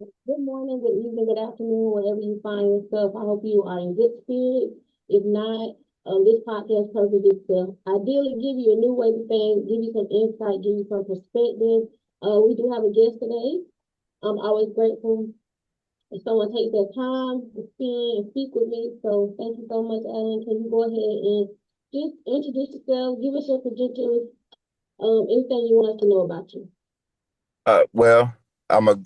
Good morning, good evening, good afternoon, wherever you find yourself. I hope you are in good spirits. If not, this podcast purpose is to ideally give you a new way to think, give you some insight, give you some perspective. We do have a guest today. I'm always grateful if someone takes their time to spend and speak with me. So thank you so much, Alan. Can you go ahead and just introduce yourself, give us your credentials, anything you want us to know about you. Well, I'm a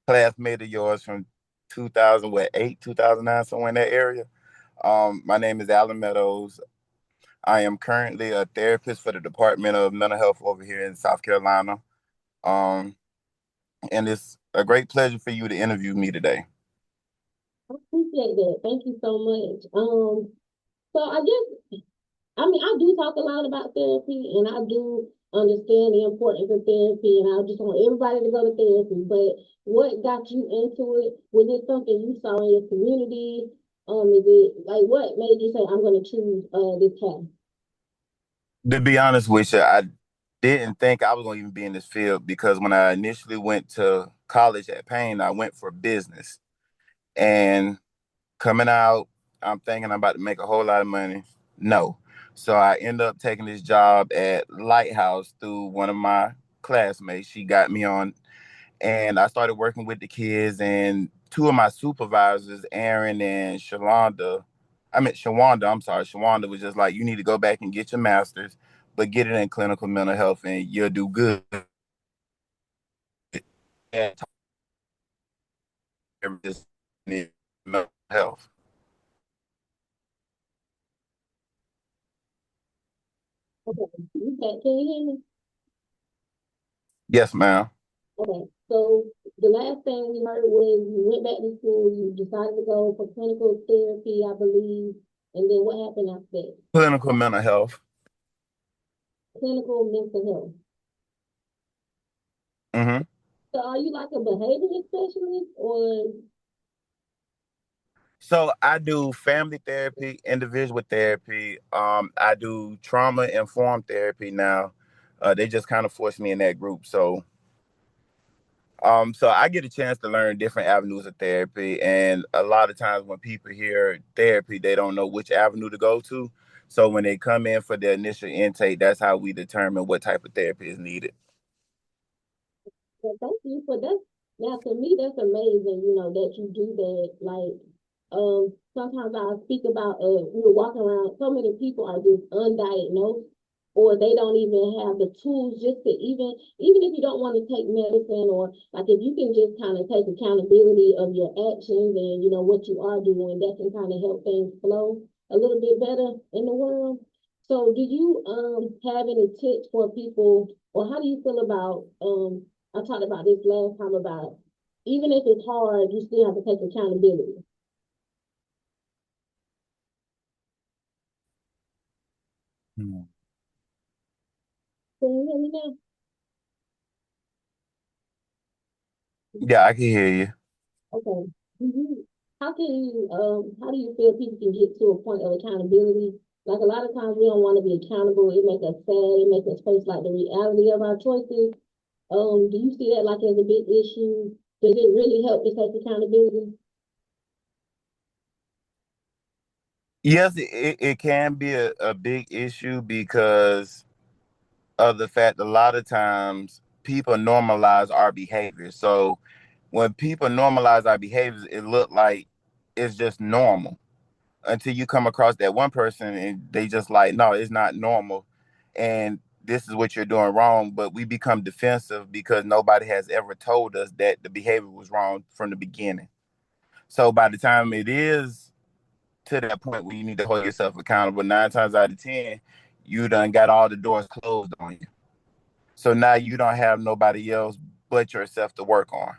classmate of yours from 2008, 2009, somewhere in that area. My name is Alan Meadows. I am currently a therapist for the Department of Mental Health over here in South Carolina. Um, and it's a great pleasure for you to interview me today. I appreciate that. Thank you so much. So I guess I do talk a lot about therapy, and I do understand the importance of therapy, and I just want everybody to go to therapy. But what got you into it? Was it something you saw in your community? Is it like what made you say I'm going to choose this path? To be honest with you, I didn't think I was going to even be in this field because when I initially went to college at Payne, I went for business. And coming out, I'm thinking I'm about to make a whole lot of money. No. So I end up taking this job at Lighthouse through one of my classmates. She got me on, and I started working with the kids. And two of my supervisors, Aaron and Shawanda, I'm sorry, Shawanda was just like, you need to go back and get your master's, but get it in clinical mental health and you'll do good. And just mental health. Okay, can you hear me? Yes, ma'am. Okay, so the last thing we heard was you went back to school, you decided to go for clinical therapy, I believe, and then what happened after that? Clinical mental health. Clinical mental health. Hmm. So are you like a behavior specialist or So I do family therapy, individual therapy. I do trauma informed therapy now. They just kind of forced me in that group. So I get a chance to learn different avenues of therapy. And a lot of times when people hear therapy, they don't know which avenue to go to. So when they come in for their initial intake, that's how we determine what type of therapy is needed. well, thank you for that. Now to me that's amazing, that you do that. Like sometimes I speak about we're walking around, so many people are just undiagnosed or they don't even have the tools just to even if you don't want to take medicine or like if you can just kind of take accountability of your actions and what you are doing, that can kind of help things flow a little bit better in the world. So do you have any tips for people or how do you feel about I talked about this last time about even if it's hard, you still have to take accountability. Hmm. Can you hear me now? Yeah, I can hear you. Okay. Do you, how do you feel people can get to a point of accountability? Like a lot of times we don't want to be accountable. It makes us sad. It makes us face like the reality of our choices. Do you see that like as a big issue? Does it really help to take accountability? Yes, it can be a big issue because of the fact a lot of times people normalize our behavior. So when people normalize our behaviors, it look like it's just normal until you come across that one person and they just like, no, it's not normal. And this is what you're doing wrong. But we become defensive because nobody has ever told us that the behavior was wrong from the beginning. So by the time it is to that point where you need to hold yourself accountable, nine times out of 10, you done got all the doors closed on you. So now you don't have nobody else but yourself to work on.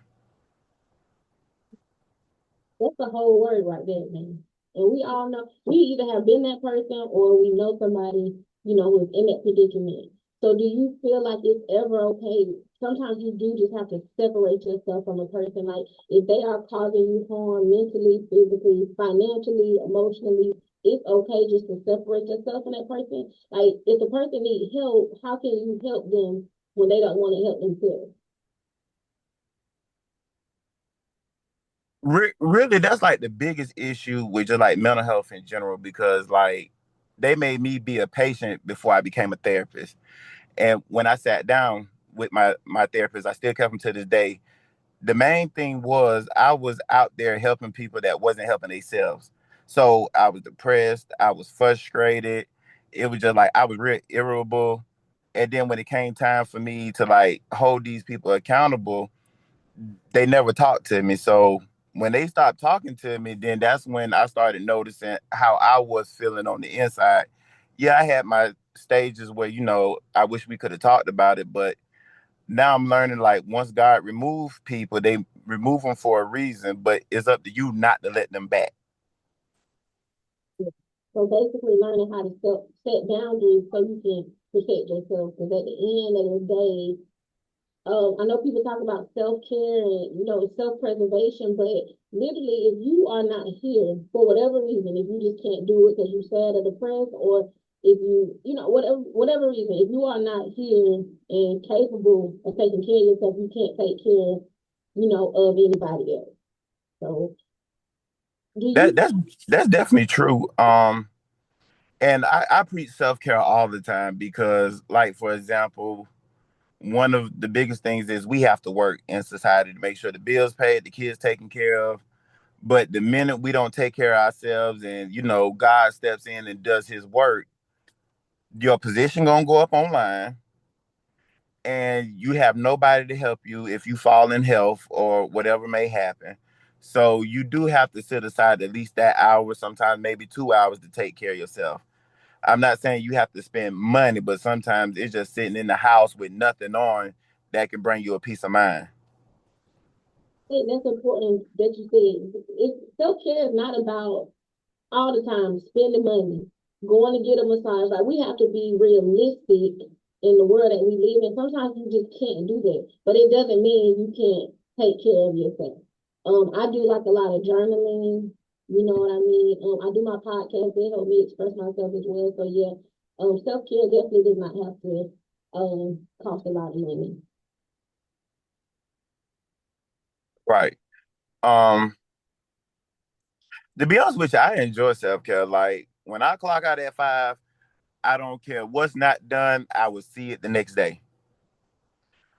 That's the whole word right there, man. And we all know we either have been that person or we know somebody, who's in that predicament. So do you feel like it's ever okay? Sometimes you do just have to separate yourself from a person. Like if they are causing you harm mentally, physically, financially, emotionally, it's okay just to separate yourself from that person. Like if the person needs help, how can you help them when they don't want to help themselves? Really, that's like the biggest issue with just like mental health in general, because like they made me be a patient before I became a therapist. And when I sat down with my therapist, I still kept him to this day. The main thing was I was out there helping people that wasn't helping themselves. So I was depressed, I was frustrated. It was just like I was real irritable. And then when it came time for me to like hold these people accountable, they never talked to me. So when they stopped talking to me, then that's when I started noticing how I was feeling on the inside. Yeah, I had my stages where, I wish we could have talked about it, but now I'm learning like once God remove people, they remove them for a reason, but it's up to you not to let them back. So basically learning how to set boundaries so you can protect yourself. Because at the end of the day, I know people talk about self-care and, self-preservation, but literally, if you are not here for whatever reason, if you just can't do it because you're sad or depressed, or if whatever reason, if you are not here and capable of taking care of yourself, you can't take care, of anybody else. So, do That you? that's that's definitely true. And I preach self-care all the time because, like, for example, one of the biggest things is we have to work in society to make sure the bills paid, the kids taken care of. But the minute we don't take care of ourselves and, God steps in and does his work, your position gonna go up online and you have nobody to help you if you fall in health or whatever may happen. So you do have to set aside at least that hour, sometimes maybe 2 hours to take care of yourself. I'm not saying you have to spend money, but sometimes it's just sitting in the house with nothing on that can bring you a peace of mind. think that's important that you said. Self-care is not about all the time spending money, going to get a massage. Like, we have to be realistic in the world that we live in. Sometimes you just can't do that, but it doesn't mean you can't take care of yourself. I do like a lot of journaling. You know what I mean? I do my podcast. They help me express myself as well. So yeah, self care definitely does not have to cost a lot of money. Right. Um, to be honest with you, I enjoy self-care. Like when I clock out at 5, I don't care what's not done, I will see it the next day.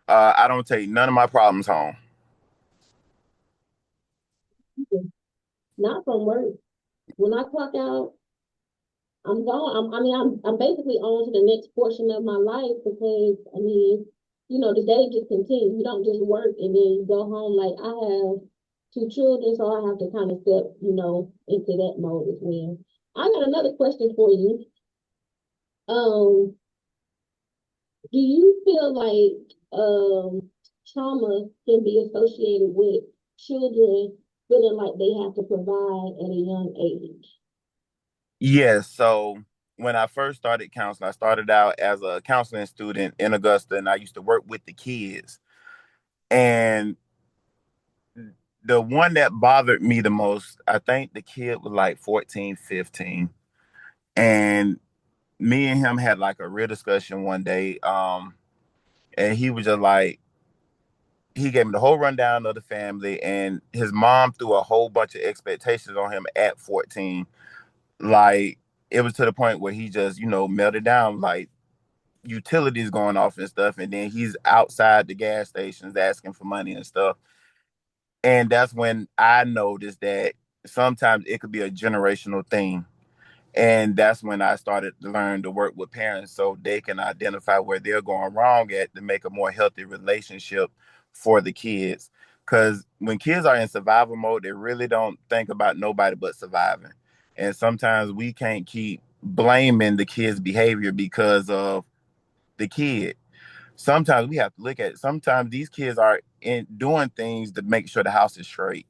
I don't take none of my problems home. Not from work. When I clock out, I'm gone. I'm basically on to the next portion of my life because the day just continues. You don't just work and then you go home. Like, I have two children, so I have to kind of step, into that mode as well. I got another question for you. Um, do you feel like trauma can be associated with children feeling like they have to provide at a young age? Yes. So when I first started counseling, I started out as a counseling student in Augusta, and I used to work with the kids. And the one that bothered me the most, I think the kid was like 14, 15. And me and him had like a real discussion one day. And he was just like, he gave me the whole rundown of the family, and his mom threw a whole bunch of expectations on him at 14. Like, it was to the point where he just, melted down, like utilities going off and stuff. And then he's outside the gas stations asking for money and stuff. And that's when I noticed that sometimes it could be a generational thing. And that's when I started to learn to work with parents so they can identify where they're going wrong at to make a more healthy relationship for the kids. Because when kids are in survival mode, they really don't think about nobody but surviving. And sometimes we can't keep blaming the kid's behavior because of the kid. Sometimes we have to look at it. Sometimes these kids are in doing things to make sure the house is straight.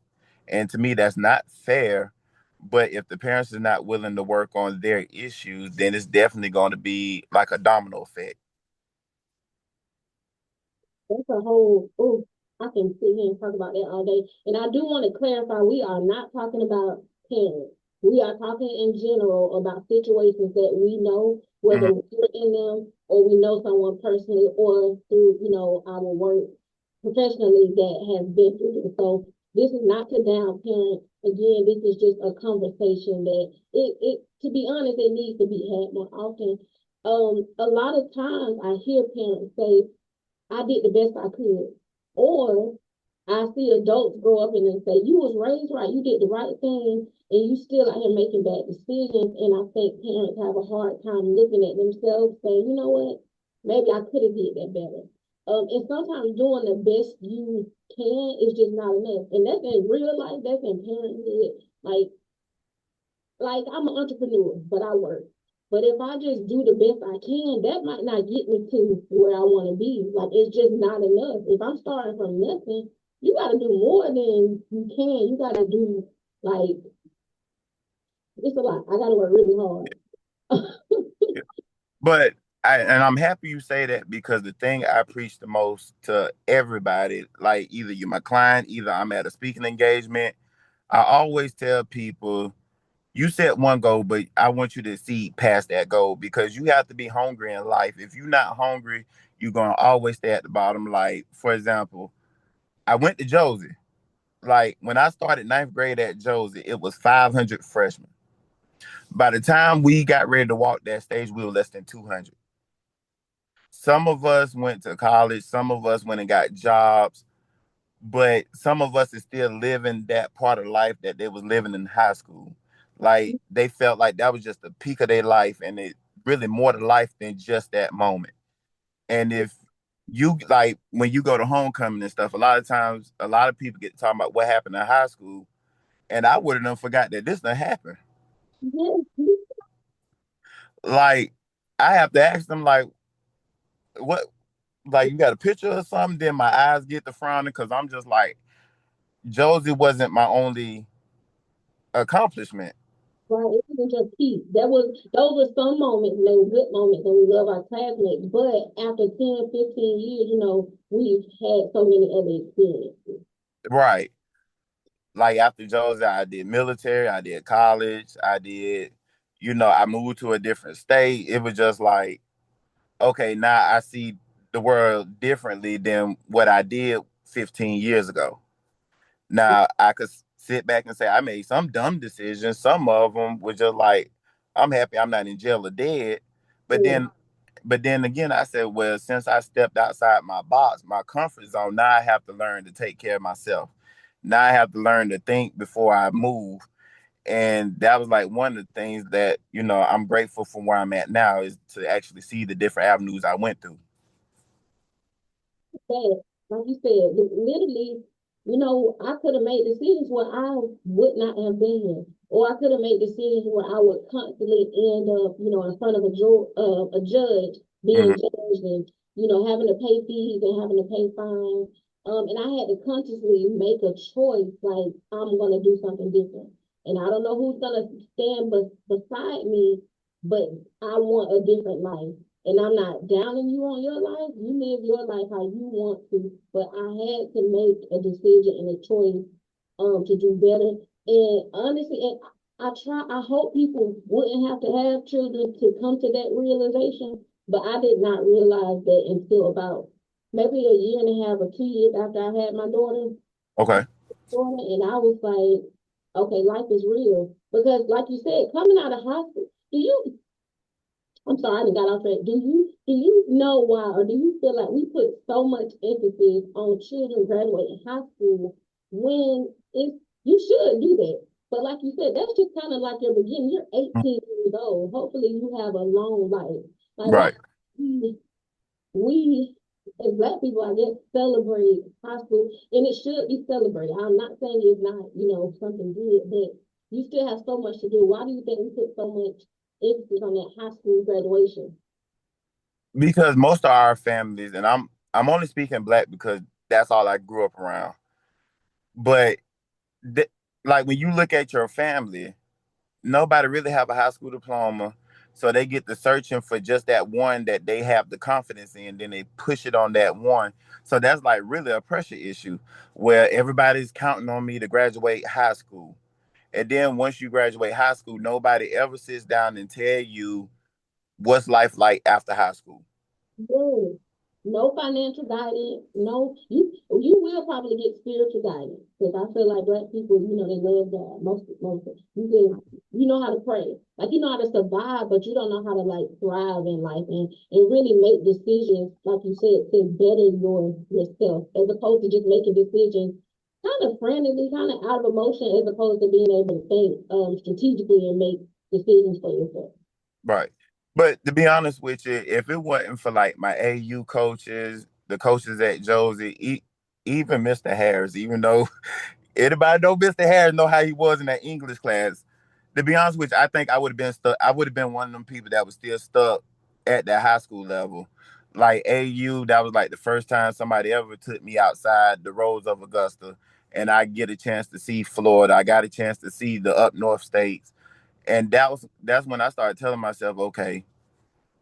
And to me, that's not fair. But if the parents are not willing to work on their issues, then it's definitely going to be like a domino effect. That's a whole, oh, I can sit here and talk about that all day. And I do want to clarify, we are not talking about parents. We are talking in general about situations that we know, whether Mhm. we're in them or we know someone personally or through, our work professionally that has been through this. So this is not to down parents. Again, this is just a conversation that it to be honest, it needs to be had more often. A lot of times I hear parents say, I did the best I could. Or I see adults grow up and they say, you was raised right, you did the right thing, and you still out here making bad decisions. And I think parents have a hard time looking at themselves, saying, you know what, maybe I could have did that better. And sometimes doing the best you can is just not enough. And that's in real life, that's in parenthood. Like I'm an entrepreneur, but I work. But if I just do the best I can, that might not get me to where I want to be. Like it's just not enough. If I'm starting from nothing, you got to do more than you can. You got to do like it's a lot. I got to work really hard. But I'm happy you say that because the thing I preach the most to everybody, like either you're my client, either I'm at a speaking engagement, I always tell people, you set one goal, but I want you to see past that goal because you have to be hungry in life. If you're not hungry, you're gonna always stay at the bottom. Like, for example, I went to Josie. Like when I started ninth grade at Josie, it was 500 freshmen. By the time we got ready to walk that stage, we were less than 200. Some of us went to college, some of us went and got jobs, but some of us is still living that part of life that they was living in high school. Like they felt like that was just the peak of their life, and it really more to life than just that moment. And if you like when you go to homecoming and stuff, a lot of times a lot of people get talking about what happened in high school, and I would have done forgot that this done happened. Like I have to ask them like what like you got a picture or something, then my eyes get to frowning because I'm just like Josie wasn't my only accomplishment. Right, it wasn't just peace. Those were some moments, and they were good moments, and we love our classmates. But after 10, 15 years, we've had so many other experiences. Right. Like after Josie, I did military, I did college, I moved to a different state. It was just like, okay, now I see the world differently than what I did 15 years ago. Now I could sit back and say I made some dumb decisions. Some of them were just like, I'm happy I'm not in jail or dead. But Yeah, then, but then again, I said, well, since I stepped outside my box, my comfort zone, now I have to learn to take care of myself. Now I have to learn to think before I move. And that was like one of the things that, I'm grateful for where I'm at now is to actually see the different avenues I went through. that, like you said, literally, I could have made decisions where I would not have been here, or I could have made decisions where I would constantly end up, in front of a judge being Hmm. judged and having to pay fees and having to pay fines. And I had to consciously make a choice, like I'm gonna do something different. And I don't know who's gonna stand beside me, but I want a different life. And I'm not downing you on your life. You live your life how you want to. But I had to make a decision and a choice to do better. And honestly, and I hope people wouldn't have to have children to come to that realization. But I did not realize that until about maybe a year and a half or 2 years after I had my Okay. and I was like, okay, life is real. Because like you said, coming out of high school, do you I'm sorry, I done got off track. Do you know why, or do you feel like we put so much emphasis on children graduating high school when it's you should do that? But like you said, that's just kind of like your beginning. You're 18 years old. Hopefully, you have a long life. Like why Right. we as Black people, I guess, celebrate high school, and it should be celebrated. I'm not saying it's not, something good, but you still have so much to do. Why do you think we put so much emphasis on that high school graduation? Because most of our families, and I'm only speaking black because that's all I grew up around. But th- like when you look at your family, nobody really have a high school diploma, so they get to searching for just that one that they have the confidence in. Then they push it on that one. So that's like really a pressure issue where everybody's counting on me to graduate high school. And then once you graduate high school, nobody ever sits down and tell you what's life like after high school. Yes. No financial guidance. No, you. you will probably get spiritual guidance because I feel like Black people, they love God. Most you can, you know how to pray, like you know how to survive, but you don't know how to like thrive in life and really make decisions, like you said, to better yourself, as opposed to just making decisions kind of frantically, kind of out of emotion, as opposed to being able to think strategically and make decisions for yourself. Right. But to be honest with you, if it wasn't for like my AU coaches, the coaches at Josie, even Mr. Harris, even though anybody know Mr. Harris know how he was in that English class. To be honest with you, I think I would have been stuck. I would have been one of them people that was still stuck at that high school level. Like AU, that was like the first time somebody ever took me outside the roads of Augusta, and I get a chance to see Florida. I got a chance to see the up north states, and that's when I started telling myself, okay,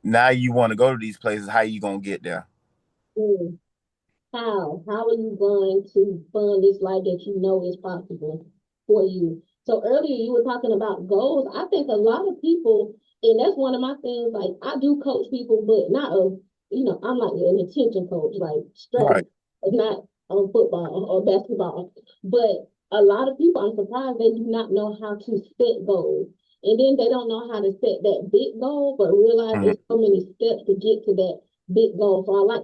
now you want to go to these places. How you gonna get there? Mm. How are you going to fund this life that you know is possible for you? So earlier you were talking about goals. I think a lot of people, and that's one of my things, like I do coach people, but not I'm like an attention coach, like Right. strategy, not on football or basketball. But a lot of people, I'm surprised they do not know how to set goals. And then they don't know how to set that big goal, but realize Mhm. there's so many steps to get to that big goal. So I like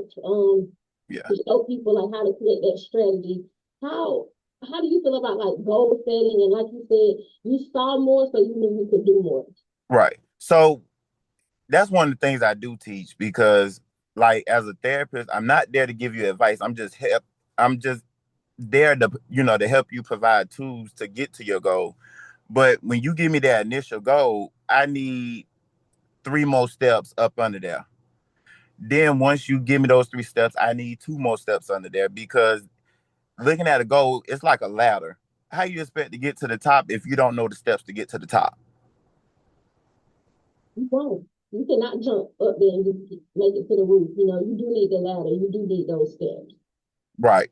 Yeah. to show people like how to create that strategy. How how do you feel about like goal setting and like you said, you saw more so you knew you could do more? Right. So that's one of the things I do teach because like as a therapist, I'm not there to give you advice. I'm just there to to help you provide tools to get to your goal. But when you give me that initial goal, I need three more steps up under there. Then once you give me those three steps, I need two more steps under there because looking at a goal, it's like a ladder. How you expect to get to the top if you don't know the steps to get to the top? You won't. You cannot jump up there and just make it to the roof. You do need the ladder. You do need those steps. Right.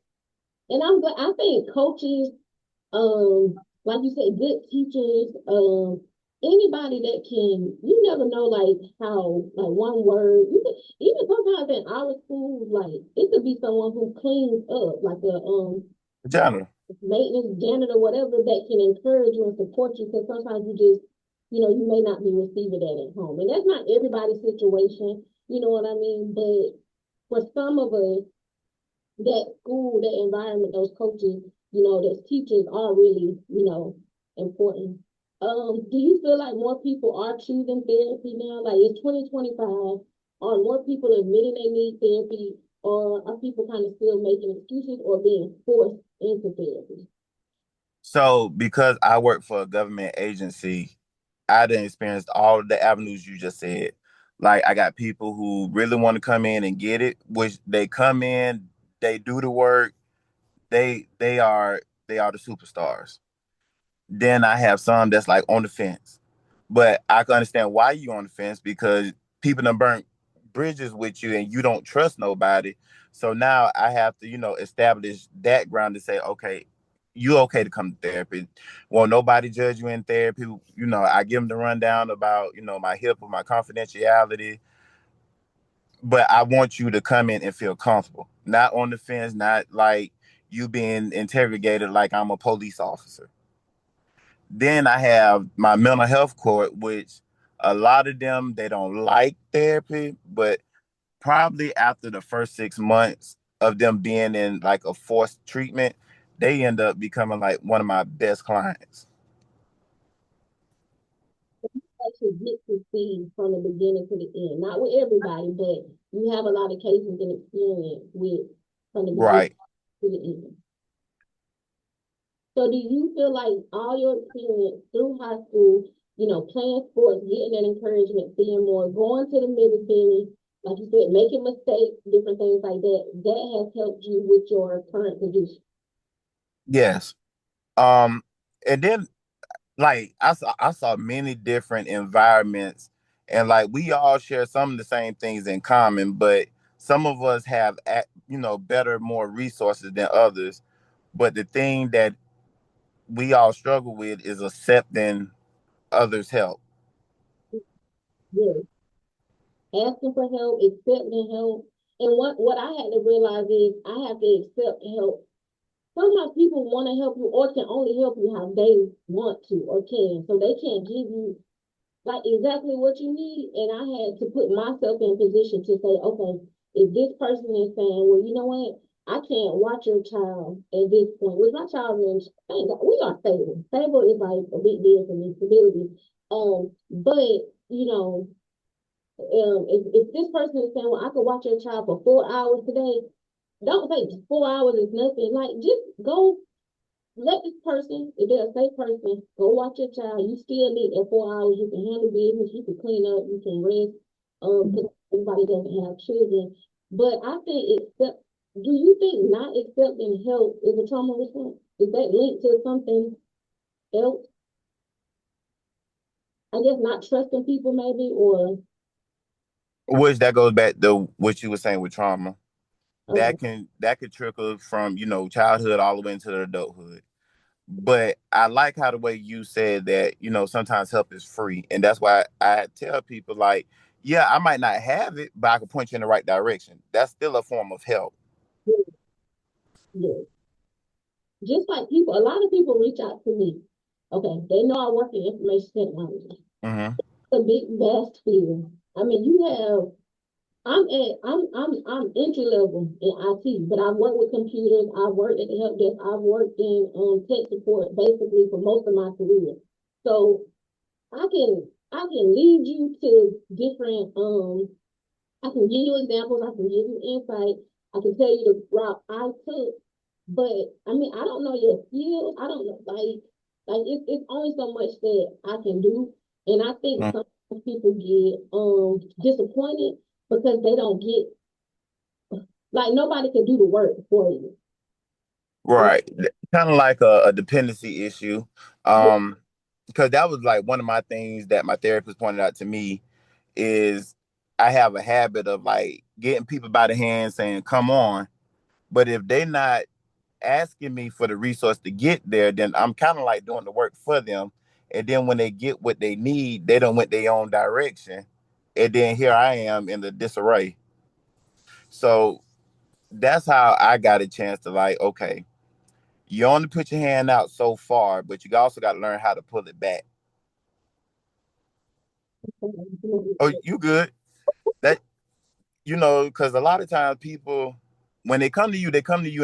And I think coaches, like you said, good teachers, anybody that can, you never know like how like one word, even sometimes in our schools, like it could be someone who cleans up, like a Janitor. maintenance janitor, whatever, that can encourage you and support you, because sometimes you may not be receiving that at home. And that's not everybody's situation, you know what I mean? But for some of us, that school, that environment, those coaches, those teachers are really, important. Do you feel like more people are choosing therapy now? Like it's 2025. Are more people admitting they need therapy, or are people kind of still making excuses or being forced into therapy? So because I work for a government agency, I done experienced all of the avenues you just said. Like I got people who really want to come in and get it, which they come in, they do the work, they are the superstars. Then I have some that's like on the fence. But I can understand why you on the fence because people done burnt bridges with you and you don't trust nobody. So now I have to, establish that ground to say, okay, you okay to come to therapy. Well, nobody judge you in therapy. I give them the rundown about, my HIPAA, my confidentiality. But I want you to come in and feel comfortable, not on the fence, not like you being interrogated like I'm a police officer. Then I have my mental health court, which a lot of them they don't like therapy, but probably after the first 6 months of them being in like a forced treatment, they end up becoming like one of my best clients. Actually get to see from the beginning to the end. Not with everybody, but you have a lot of cases and experience with from the beginning Right. to the end. So do you feel like all your experience through high school, playing sports, getting that encouragement, seeing more, going to the military, like you said, making mistakes, different things like that, that has helped you with your current position? Yes. And then like I saw many different environments and like we all share some of the same things in common, but some of us have better, more resources than others. But the thing that we all struggle with is accepting others' help. Yes. Asking for help, accepting help, And what I had to realize is I have to accept help. Sometimes people want to help you or can only help you how they want to or can. So they can't give you like exactly what you need. And I had to put myself in a position to say, okay, if this person is saying, well, you know what, I can't watch your child at this point, which my child is, thank God, we are stable. Stable is like a big deal for me, stability. But you know, if this person is saying, well, I could watch your child for 4 hours today, don't say 4 hours is nothing. Like just go let this person, if they're a safe person, go watch your child. You still need in 4 hours. You can handle business. You can clean up. You can rest. Because everybody doesn't have children. But I think accept. Do you think not accepting help is a trauma response? Is that linked to something else? I guess not trusting people, maybe, or Which that goes back to what you were saying with trauma. okay. That could trickle from, childhood all the way into the adulthood. But I like how the way you said that, sometimes help is free. And that's why I tell people like, yeah, I might not have it, but I can point you in the right direction. That's still a form of help. Yeah, yeah. Just like people, a lot of people reach out to me. Okay, they know I work in information technology. Hmm. It's a big, vast field. I mean, you have I'm entry level in IT, but I've worked with computers. I've worked at the help desk. I've worked in tech support basically for most of my career. So I can lead you to different I can give you examples. I can give you insight. I can tell you the route I took. But I mean, I don't know your skills. I don't know it's only so much that I can do. And I think sometimes people get disappointed because they don't get like nobody can do the work for you. And Right. Kind of like a dependency issue. yeah, Um, because that was like one of my things that my therapist pointed out to me is I have a habit of like getting people by the hand saying, come on. But if they're not asking me for the resource to get there, then I'm kind of like doing the work for them. And then when they get what they need, they don't went their own direction. And then here I am in the disarray. So that's how I got a chance to like, okay, you only put your hand out so far, but you also got to learn how to pull it back. Oh, you good? That because a lot of times people, when they come to you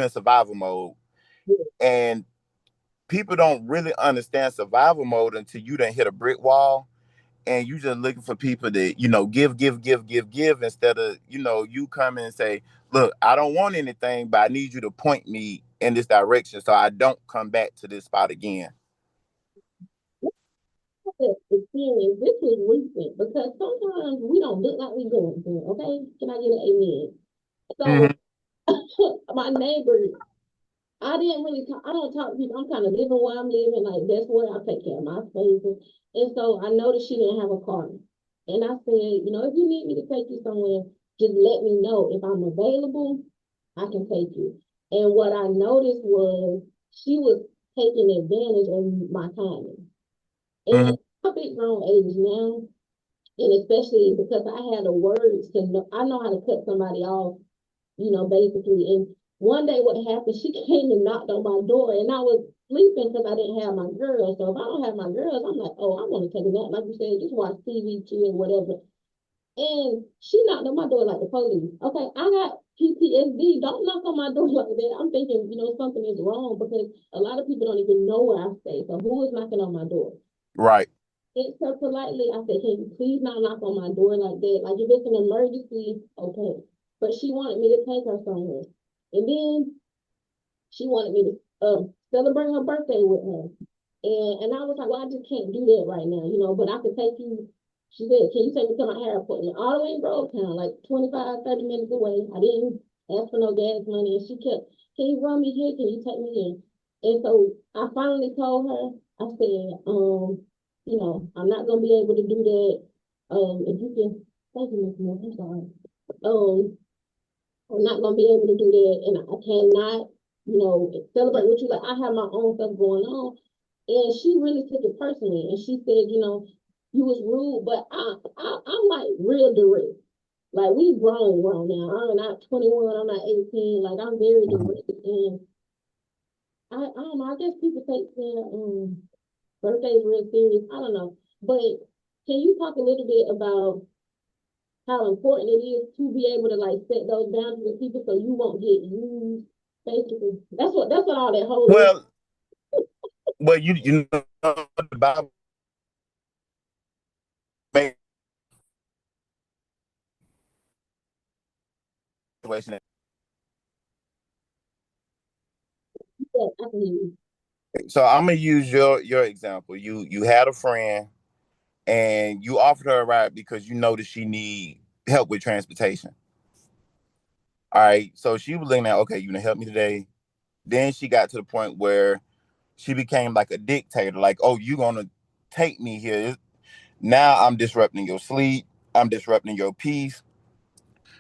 in survival mode, and people don't really understand survival mode until you done hit a brick wall, and you just looking for people to give instead of you come and say, look, I don't want anything, but I need you to point me in this direction so I don't come back to this spot again. experience. This was recent because sometimes we don't look like we going through. Okay, can I get an amen? So Hmm. my neighbor I didn't really talk. I don't talk to people. I'm kind of living where I'm living. Like that's where I take care of my spaces. And so I noticed she didn't have a car. And I said, if you need me to take you somewhere, just let me know. If I'm available, I can take you. And what I noticed was she was taking advantage of my timing. And Hmm. I'm a big grown age now. And especially because I had the words to know, I know how to cut somebody off basically. And one day what happened, she came and knocked on my door and I was sleeping because I didn't have my girls. So if I don't have my girls, I'm like, oh, I want to take a nap. Like you said, just watch TV, chill, whatever. And she knocked on my door like the police. Okay, I got PTSD. Don't knock on my door like that. I'm thinking, something is wrong because a lot of people don't even know where I stay. So who is knocking on my door? Right. It's so politely, I said, can you please not knock on my door like that? Like if it's an emergency, okay. But she wanted me to take her somewhere. And then she wanted me to celebrate her birthday with her. And I was like, well, I just can't do that right now, but I could take you. She said, can you take me to my hair appointment? All the way in Grovetown, like 25, 30 minutes away. I didn't ask for no gas money. And she kept, can you run me here? Can you take me in? And so I finally told her, I said, I'm not gonna be able to do that. If you can, thank you, Miss Moore, I'm sorry. I'm not gonna be able to do that, and I cannot, celebrate with you. Like I have my own stuff going on, and she really took it personally, and she said, you was rude, but I'm like real direct. Like we grown now. I'm not 21, I'm not 18. Like I'm very Mhm. direct and I don't know, I guess people take their birthdays real serious. I don't know. But can you talk a little bit about how important it is to be able to like set those boundaries with people so you won't get used, basically? That's what all that whole is. Well, you know the Bible makes situation. Yeah, I can hear you. So I'm gonna use your example. You had a friend and you offered her a ride because you noticed she need help with transportation. All right. So she was looking at, okay, you gonna help me today. Then she got to the point where she became like a dictator, like, oh, you gonna take me here. Now I'm disrupting your sleep. I'm disrupting your peace.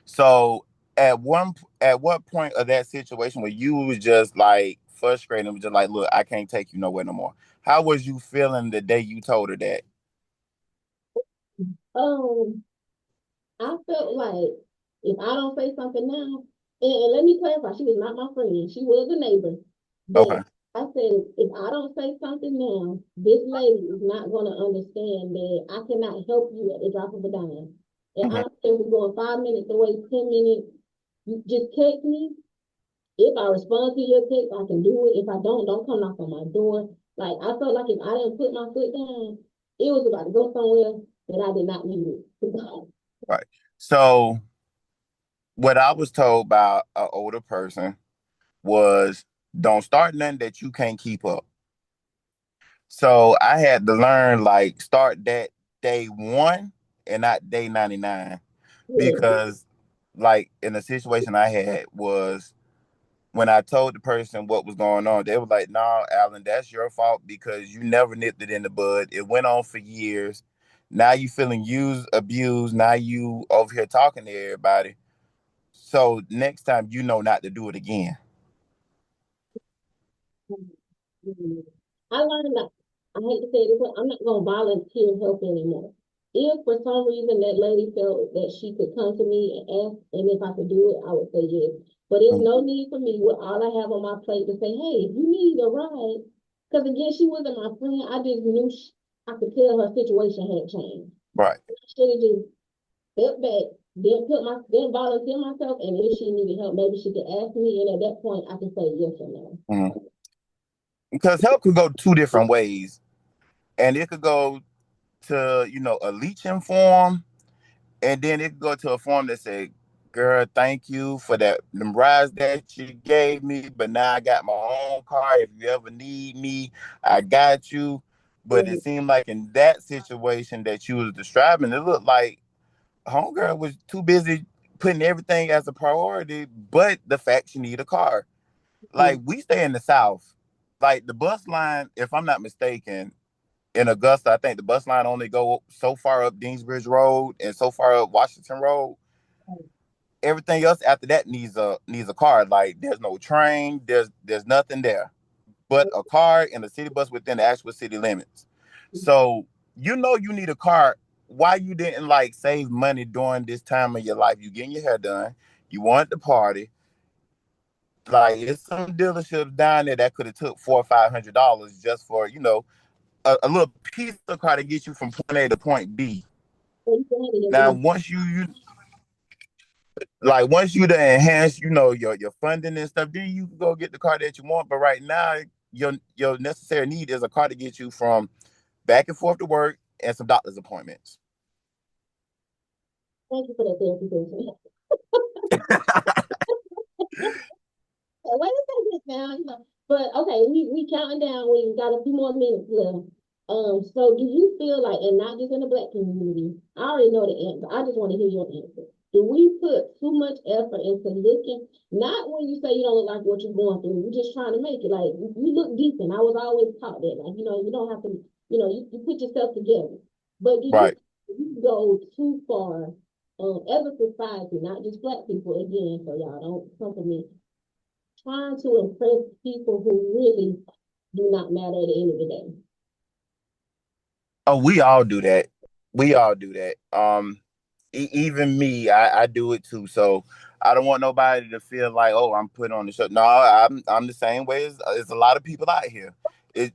So at what point of that situation where you was just like frustrated and was just like, look, I can't take you nowhere no more. How was you feeling the day you told her that? Um, I felt like if I don't say something now, and let me clarify, she was not my friend. She was a neighbor. Okay. But I said, if I don't say something now, this lady is not going to understand that I cannot help you at the drop of a dime. And I Hmm. don't care if we're going 5 minutes away, 10 minutes, you just text me. If I respond to your text, I can do it. If I don't come knock on my door. Like I felt like if I didn't put my foot down, it was about to go somewhere that I did not need it to go. Right. So what I was told by an older person was don't start nothing that you can't keep up. So I had to learn like start that day one and not day 99 Yeah. because like in the situation I had was when I told the person what was going on, they were like, "No, Alan, that's your fault because you never nipped it in the bud. It went on for years. Now you feeling used, abused. Now you over here talking to everybody. So next time you know not to do it again." Mhm. I learned that I hate to say this, but I'm not gonna volunteer help anymore. If for some reason that lady felt that she could come to me and ask, and if I could do it, I would say yes. But it's no need for me with all I have on my plate to say, hey, if you need a ride, because again, she wasn't my friend. I just knew I could tell her situation had changed. Right. I should have just stepped back, then volunteer myself, and if she needed help, maybe she could ask me, and at that point, I could say yes or no. Mhm. Because help could go two different ways, and it could go to a leeching form, and then it could go to a form that say, "Girl, thank you for that them rides that you gave me, but now I got my own car. If you ever need me, I got you." But it seemed like in that situation that you was describing, it looked like homegirl was too busy putting everything as a priority, but the fact she need a car. Like we stay in the South, like the bus line, if I'm not mistaken, in Augusta, I think the bus line only go so far up Deansbridge Road and so far up Washington Road. Everything else after that needs a car. Like there's no train, there's nothing there but a car and a city bus within the actual city limits. So you need a car. Why you didn't like save money during this time of your life? You getting your hair done, you wanted to party. Like it's some dealerships down there that could have took $400 or $500 just for a little piece of car to get you from point A to point B. Now, once you to enhance, your funding and stuff, then you can go get the car that you want. But right now, your necessary need is a car to get you from back and forth to work and some doctor's appointments. Thank you for that clarification. Wait a second now, But okay, we counting down. We got a few more minutes left. So do you feel like, and not just in the Black community, I already know the answer. I just want to hear your answer. Do we put too much effort into looking? Not when you say you don't look like what you're going through. You're just trying to make it. Like you look decent. I was always taught that. Like you don't have to. You put yourself together. But do Right. you go too far? As a society, not just Black people. Again, so y'all don't come for me trying to impress people who really do not matter at the end of the day. Oh, we all do that. We all do that. even me, I do it too. So I don't want nobody to feel like, oh, I'm put on the show. No, I'm the same way as a lot of people out here. It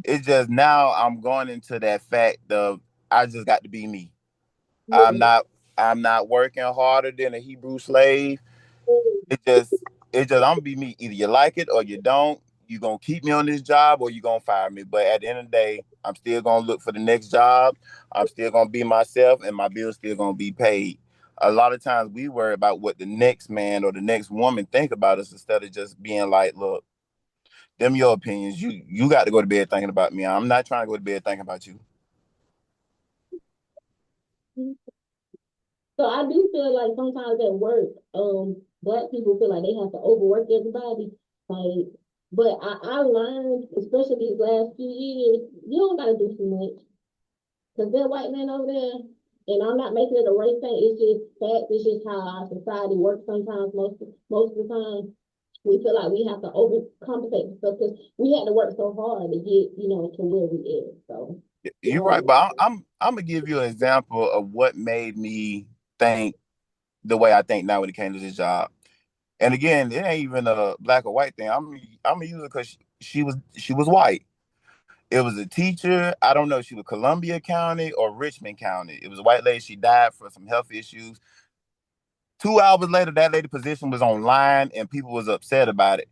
it's just now I'm going into that fact of I just got to be me. I'm Yeah. not I'm not working harder than a Hebrew slave. It just I'm gonna be me. Either you like it or you don't. You gonna keep me on this job or you gonna fire me. But at the end of the day, I'm still gonna look for the next job. I'm still gonna be myself, and my bills still gonna be paid. A lot of times we worry about what the next man or the next woman think about us instead of just being like, look, them your opinions. You got to go to bed thinking about me. I'm not trying to go to bed thinking about you. So I do feel like sometimes at work, black people feel like they have to overwork everybody. Like, but I learned, especially these last few years, you don't gotta do too much. Cause that white man over there, and I'm not making it a race thing, it's just fact, it's just how our society works sometimes, most of the time. We feel like we have to overcompensate for stuff because we had to work so hard to get, to where we is. So, You're right, um, but I'm gonna give you an example of what made me think the way I think now when it came to this job. And again, it ain't even a black or white thing. I'm gonna use it because she was white. It was a teacher. I don't know. She was Columbia County or Richmond County. It was a white lady. She died for some health issues. 2 hours later, that lady position was online and people was upset about it.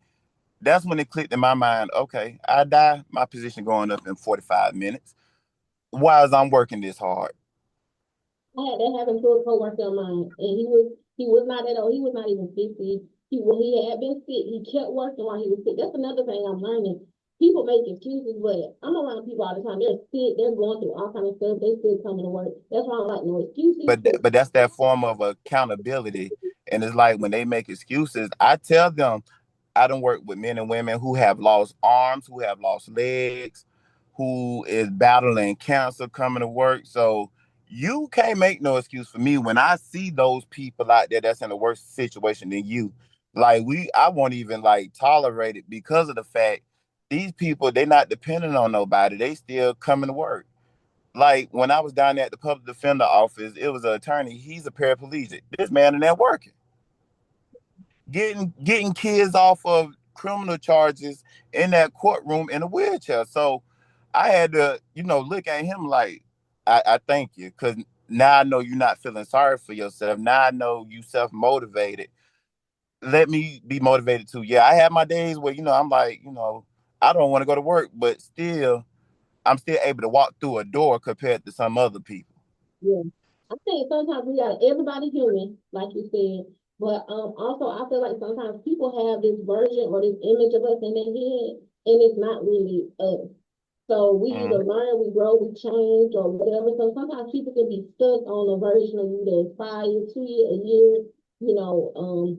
That's when it clicked in my mind. Okay, I die. My position going up in 45 minutes. Why is I'm working this hard? I had that happen to a coworker of mine, and he was not that old. He was not even 50. He had been sick. He kept working while he was sick. That's another thing I'm learning. People make excuses, but I'm around people all the time. They're sick. They're going through all kind of stuff. They still coming to work. That's why I don't like no excuses. But that's that form of accountability. And it's like when they make excuses, I tell them I don't work with men and women who have lost arms, who have lost legs, who is battling cancer coming to work. So you can't make no excuse for me when I see those people out there that's in a worse situation than you. Like I won't even like tolerate it because of the fact these people they're not dependent on nobody. They still coming to work. Like when I was down there at the public defender office, it was an attorney. He's a paraplegic. This man in there working, getting kids off of criminal charges in that courtroom in a wheelchair. So I had to, look at him like, I thank you, because now I know you're not feeling sorry for yourself. Now I know you self motivated. Let me be motivated too. Yeah, I have my days where I'm like, I don't want to go to work, but still, I'm still able to walk through a door compared to some other people. Yeah. I think sometimes we got everybody human, like you said, but also I feel like sometimes people have this version or this image of us in their head, and it's not really us. So we Mm. either learn, we grow, we change, or whatever. So sometimes people can be stuck on a version of you that's 5 years, 2 years, a year. You know,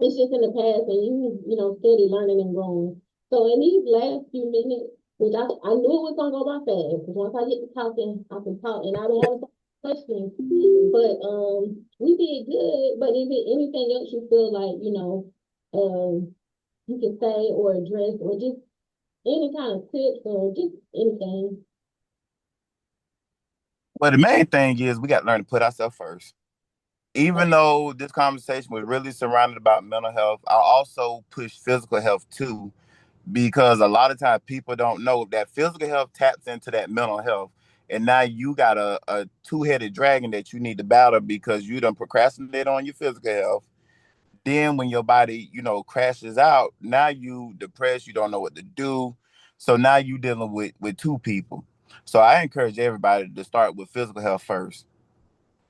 it's just in the past, and steady learning and growing. So in these last few minutes, which I knew it was gonna go by fast, because once I get to talking, I can talk, and I don't have some questions. But we did good. But is it anything else you feel like you can say or address, or just any kind of tips or just anything? Well, the main thing is we got to learn to put ourselves first. Even though this conversation was really surrounded about mental health, I also push physical health too, because a lot of times people don't know that physical health taps into that mental health. And now you got a two-headed dragon that you need to battle because you done procrastinate on your physical health. Then when your body, crashes out, now you depressed, you don't know what to do. So now you dealing with two people. So I encourage everybody to start with physical health first.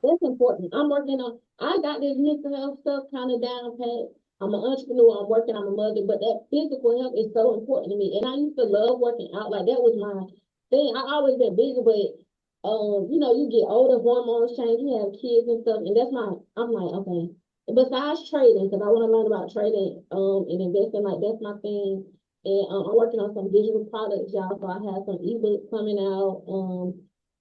That's important. I got this mental health stuff kind of down pat. I'm an entrepreneur, I'm working, I'm a mother, but that physical health is so important to me. And I used to love working out. Like that was my thing. I always been bigger, but you get older, hormones change, you have kids and stuff, and I'm like, okay. Besides trading, because I want to learn about trading and investing, like that's my thing. And I'm working on some digital products, y'all. So I have some ebooks coming out.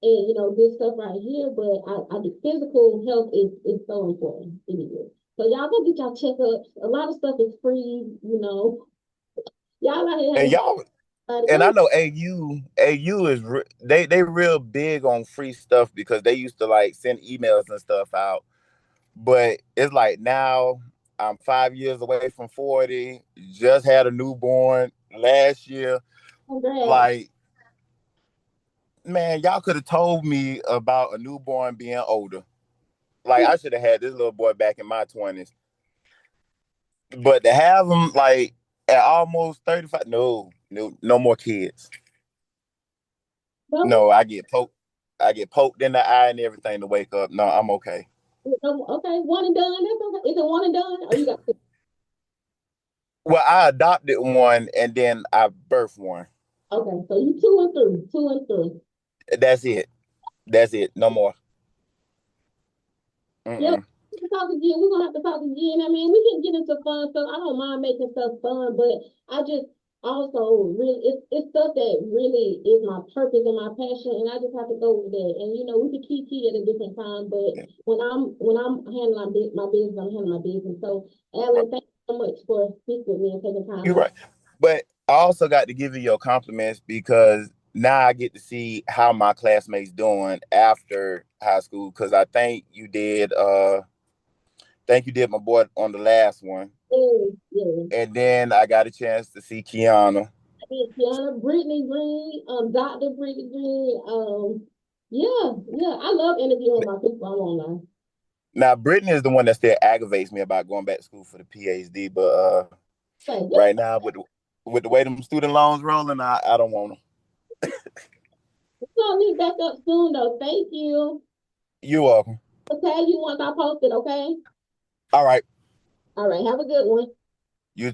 And this stuff right here, but I the physical health is so important. It is. So y'all go get y'all checkups. A lot of stuff is free. Y'all out here And having y'all And I know AU is they real big on free stuff because they used to like send emails and stuff out. But it's like now I'm 5 years away from 40. Just had a newborn last year. Congrats. Like, man, y'all could have told me about a newborn being older. Like, I should have had this little boy back in my 20s. But to have him like at almost 35, no more kids. No, No, I get poked in the eye and everything to wake up. No, I'm okay. no, okay, one and done. That's okay. Is it one and done? Or you got two? Well, I adopted one and then I birthed one. Okay, so you two and three, two and three. That's it. That's it. No more. Yeah, Mm-mm. we can talk again. We're gonna have to talk again. I mean, we can get into fun stuff. I don't mind making stuff fun, but I just also really it's stuff that really is my purpose and my passion, and I just have to go with that. And you know, we could key at a different time, but when I'm handling my business, I'm handling my business. So, Alan, thank you so much for speaking with me and taking time You're out. right. But I also got to give you your compliments because now I get to see how my classmates doing after high school. Because I think you did my boy on the last one. Yeah, yeah. And then I got a chance to see Kiana. Kiana, Brittany Green, Dr. Brittany Green, yeah, yeah. I love interviewing my people. I won't lie. Now Brittany is the one that still aggravates me about going back to school for the PhD, but Like, yeah, right now with the way them student loans rolling, I don't want them. we're gonna meet back up soon though. Thank you. You're welcome. I'll tag you once I post it, okay? All right. All right, have a good one.